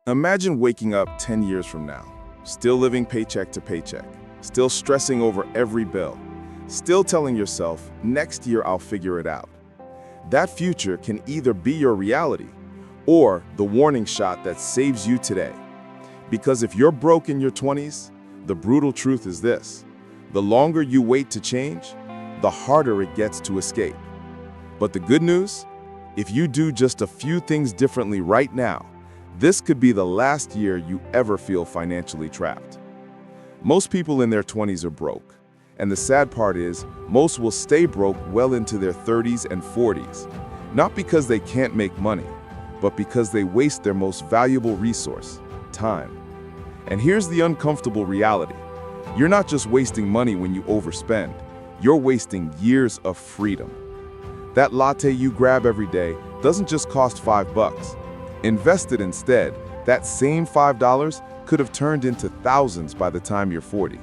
Imagine waking up 10 years from now, still living paycheck to paycheck, still stressing over every bill, still telling yourself, next year I'll figure it out. That future can either be your reality or the warning shot that saves you today. Because if you're broke in your 20s, the brutal truth is this: the longer you wait to change, the harder it gets to escape. But the good news? If you do just a few things differently right now, this could be the last year you ever feel financially trapped. Most people in their 20s are broke, and the sad part is, most will stay broke well into their 30s and 40s, not because they can't make money, but because they waste their most valuable resource, time. And here's the uncomfortable reality: you're not just wasting money when you overspend, you're wasting years of freedom. That latte you grab every day doesn't just cost $5. Invested instead, that same $5 could have turned into thousands by the time you're 40.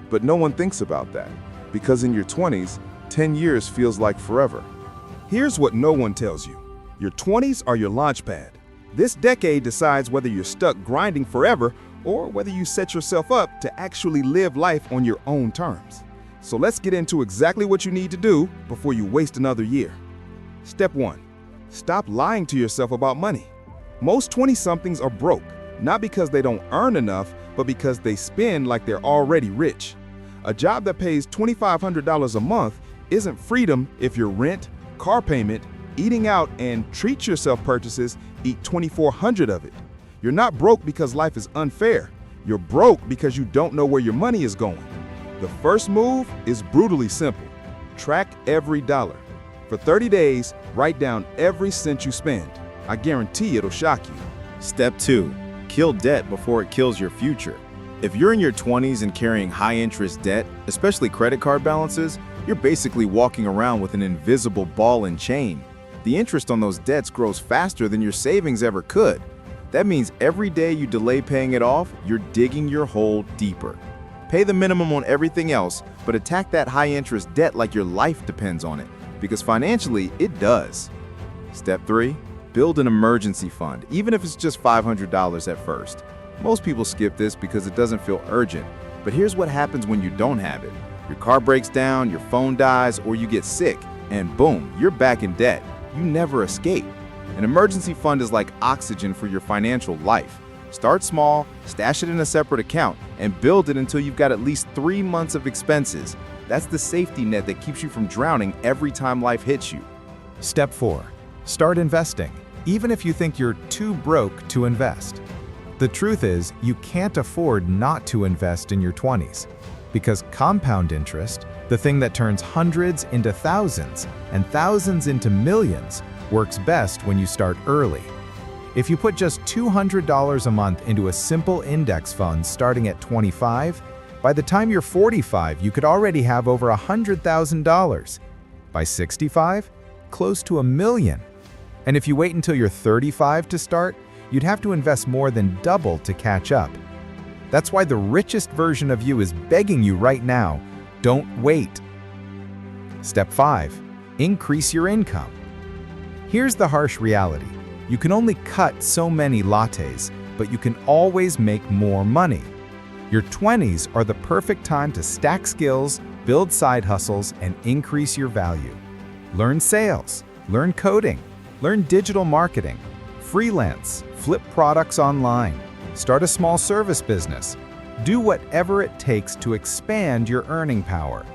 But no one thinks about that, because in your 20s, 10 years feels like forever. Here's what no one tells you. Your 20s are your launchpad. This decade decides whether you're stuck grinding forever or whether you set yourself up to actually live life on your own terms. So let's get into exactly what you need to do before you waste another year. Step 1. Stop lying to yourself about money. Most 20-somethings are broke, not because they don't earn enough, but because they spend like they're already rich. A job that pays $2,500 a month isn't freedom if your rent, car payment, eating out, and treat yourself purchases eat $2,400 of it. You're not broke because life is unfair. You're broke because you don't know where your money is going. The first move is brutally simple. Track every dollar. For 30 days, write down every cent you spend. I guarantee it'll shock you. Step 2. Kill debt before it kills your future. If you're in your 20s and carrying high-interest debt, especially credit card balances, you're basically walking around with an invisible ball and chain. The interest on those debts grows faster than your savings ever could. That means every day you delay paying it off, you're digging your hole deeper. Pay the minimum on everything else, but attack that high-interest debt like your life depends on it, because financially, it does. Step 3. Build an emergency fund, even if it's just $500 at first. Most people skip this because it doesn't feel urgent, but here's what happens when you don't have it. Your car breaks down, your phone dies, or you get sick, and boom, you're back in debt. You never escape. An emergency fund is like oxygen for your financial life. Start small, stash it in a separate account, and build it until you've got at least 3 months of expenses. That's the safety net that keeps you from drowning every time life hits you. Step 4. Start investing, even if you think you're too broke to invest. The truth is, you can't afford not to invest in your 20s, because compound interest, the thing that turns hundreds into thousands and thousands into millions, works best when you start early. If you put just $200 a month into a simple index fund starting at 25, by the time you're 45, you could already have over $100,000. By 65, close to $1 million. And if you wait until you're 35 to start, you'd have to invest more than double to catch up. That's why the richest version of you is begging you right now, don't wait. Step 5. Increase your income. Here's the harsh reality. You can only cut so many lattes, but you can always make more money. Your 20s are the perfect time to stack skills, build side hustles, and increase your value. Learn sales, learn coding, learn digital marketing, freelance, flip products online, start a small service business. Do whatever it takes to expand your earning power.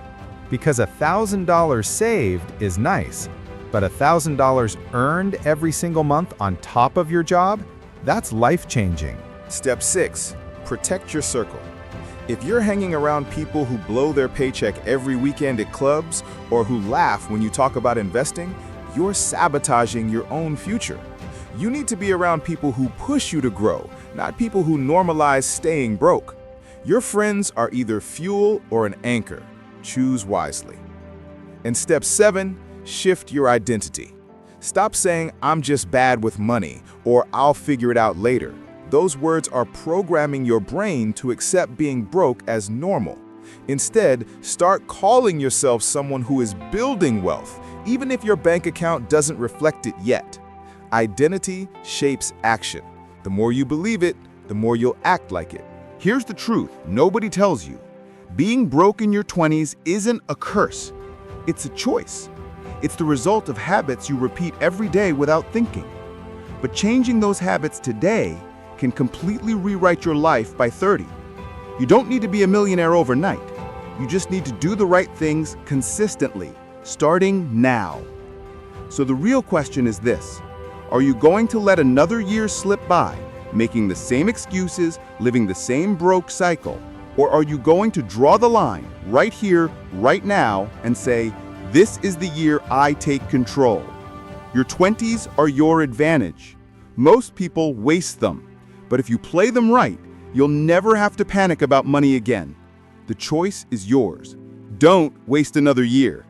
Because $1,000 saved is nice, but $1,000 earned every single month on top of your job, that's life-changing. Step 6. Protect your circle. If you're hanging around people who blow their paycheck every weekend at clubs or who laugh when you talk about investing, you're sabotaging your own future. You need to be around people who push you to grow, not people who normalize staying broke. Your friends are either fuel or an anchor. Choose wisely. And step 7, shift your identity. Stop saying, "I'm just bad with money," or "I'll figure it out later." Those words are programming your brain to accept being broke as normal. Instead, start calling yourself someone who is building wealth, even if your bank account doesn't reflect it yet. Identity shapes action. The more you believe it, the more you'll act like it. Here's the truth nobody tells you. Being broke in your 20s isn't a curse. It's a choice. It's the result of habits you repeat every day without thinking. But changing those habits today can completely rewrite your life by 30. You don't need to be a millionaire overnight. You just need to do the right things consistently, starting now. So the real question is this: are you going to let another year slip by, making the same excuses, living the same broke cycle? Or are you going to draw the line right here, right now, and say, this is the year I take control? Your 20s are your advantage. Most people waste them. But if you play them right, you'll never have to panic about money again. The choice is yours. Don't waste another year.